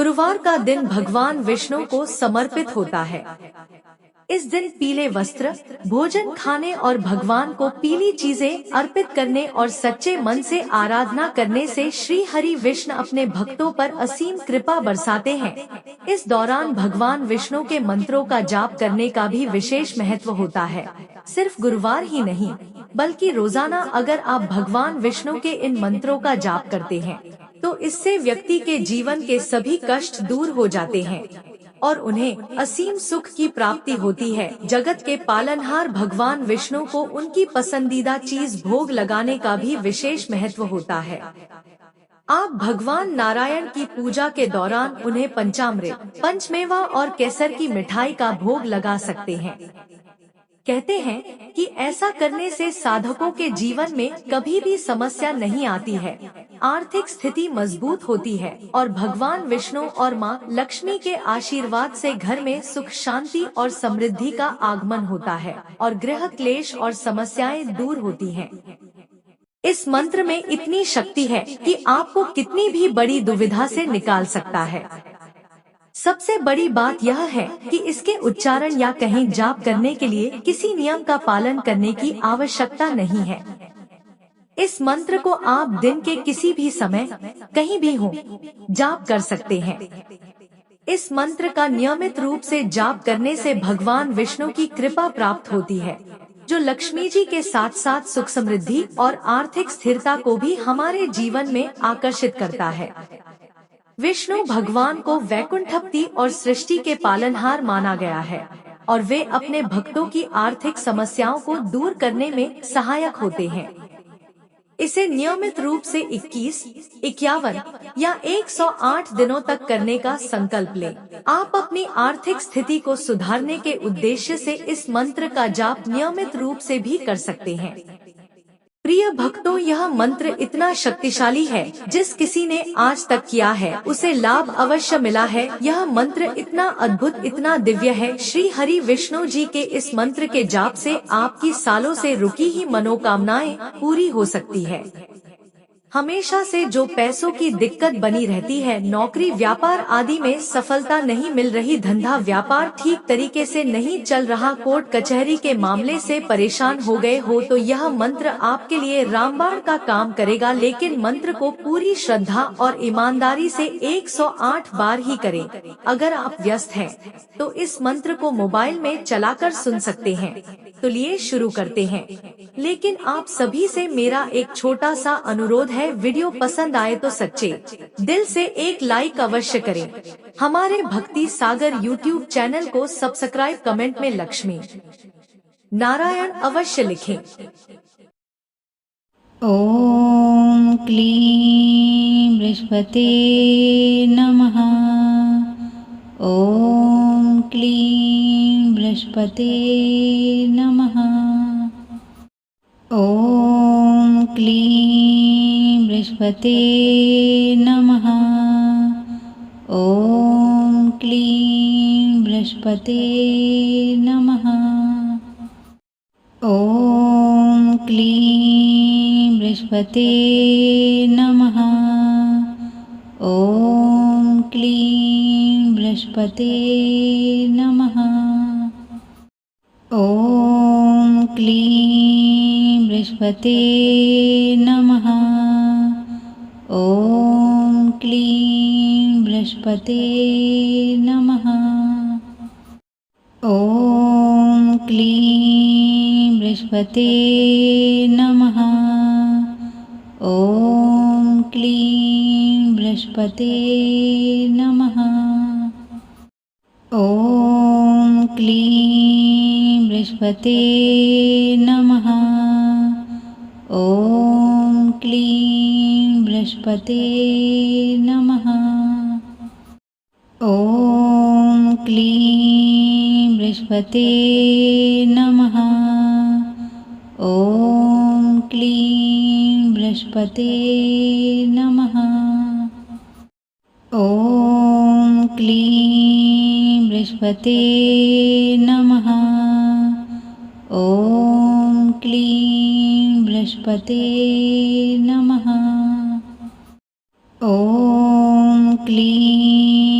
गुरुवार का दिन भगवान विष्णु को समर्पित होता है। इस दिन पीले वस्त्र, भोजन खाने और भगवान को पीली चीजें अर्पित करने और सच्चे मन से आराधना करने से श्री हरि विष्णु अपने भक्तों पर असीम कृपा बरसाते हैं। इस दौरान भगवान विष्णु के मंत्रों का जाप करने का भी विशेष महत्व होता है। सिर्फ गुरुवार ही नहीं, बल्कि रोजाना अगर आप भगवान विष्णु के इन मंत्रों का जाप करते हैं, तो इससे व्यक्ति के जीवन के सभी कष्ट दूर हो जाते हैं और उन्हें असीम सुख की प्राप्ति होती है। जगत के पालनहार भगवान विष्णु को उनकी पसंदीदा चीज भोग लगाने का भी विशेष महत्व होता है। आप भगवान नारायण की पूजा के दौरान उन्हें पंचामृत, पंचमेवा और केसर की मिठाई का भोग लगा सकते हैं। कहते हैं कि ऐसा करने से साधकों के जीवन में कभी भी समस्या नहीं आती है, आर्थिक स्थिति मजबूत होती है और भगवान विष्णु और मां लक्ष्मी के आशीर्वाद से घर में सुख, शांति और समृद्धि का आगमन होता है और गृह क्लेश और समस्याएं दूर होती हैं। इस मंत्र में इतनी शक्ति है कि आपको कितनी भी बड़ी दुविधा से निकाल सकता है। सबसे बड़ी बात यह है कि इसके उच्चारण या कहीं जाप करने के लिए किसी नियम का पालन करने की आवश्यकता नहीं है। इस मंत्र को आप दिन के किसी भी समय, कहीं भी हो, जाप कर सकते हैं। इस मंत्र का नियमित रूप से जाप करने से भगवान विष्णु की कृपा प्राप्त होती है, जो लक्ष्मी जी के साथ साथ सुख, समृद्धि और आर्थिक स्थिरता को भी हमारे जीवन में आकर्षित करता है। विष्णु भगवान को वैकुंठपति और सृष्टि के पालनहार माना गया है और वे अपने भक्तों की आर्थिक समस्याओं को दूर करने में सहायक होते हैं। इसे नियमित रूप से 21, 51 या 108 दिनों तक करने का संकल्प लें। आप अपनी आर्थिक स्थिति को सुधारने के उद्देश्य से इस मंत्र का जाप नियमित रूप से भी कर सकते हैं। प्रिय भक्तों, यह मंत्र इतना शक्तिशाली है, जिस किसी ने आज तक किया है उसे लाभ अवश्य मिला है। यह मंत्र इतना अद्भुत, इतना दिव्य है। श्री हरि विष्णु जी के इस मंत्र के जाप से आपकी सालों से रुकी ही मनोकामनाएं पूरी हो सकती है। हमेशा से जो पैसों की दिक्कत बनी रहती है, नौकरी व्यापार आदि में सफलता नहीं मिल रही, धंधा व्यापार ठीक तरीके से नहीं चल रहा, कोर्ट कचहरी के मामले से परेशान हो गए हो, तो यह मंत्र आपके लिए रामबाण का काम करेगा। लेकिन मंत्र को पूरी श्रद्धा और ईमानदारी से 108 बार ही करें। अगर आप व्यस्त हैं, तो इस मंत्र को मोबाइल में चलाकर सुन सकते हैं। तो लिए शुरू करते हैं। लेकिन आप सभी से मेरा एक छोटा सा अनुरोध है, वीडियो पसंद आए तो सच्चे दिल से एक लाइक अवश्य करें। हमारे भक्ति सागर यूट्यूब चैनल को सब्सक्राइब, कमेंट में लक्ष्मी नारायण अवश्य लिखें। ओम क्लीं बृहस्पते नमः। ओम क्लीं बृहस्पते नमः। ओम क्लीं बृहस्पते नमः। ओम क्लीं बृहस्पते नमः। ओम क्लीं बृहस्पते नमः। ओम क्लीं बृहस्पते नमः। ओम क्लीं बृहस्पते नमः। ओम क्लीं बृहस्पते नमः। ओम क्लीं बृहस्पते नमः। ओम क्लीं बृहस्पते नमः। ओम क्लीं बृहस्पते नमः। ओम क्लीं बृहस्पते नमः। ओम क्लीं बृहस्पते नमः। ओम क्लीं बृहस्पते नमः। ओम क्लीं बृहस्पते नमः। ओम क्लीं बृहस्पते नमः। ओम क्लीं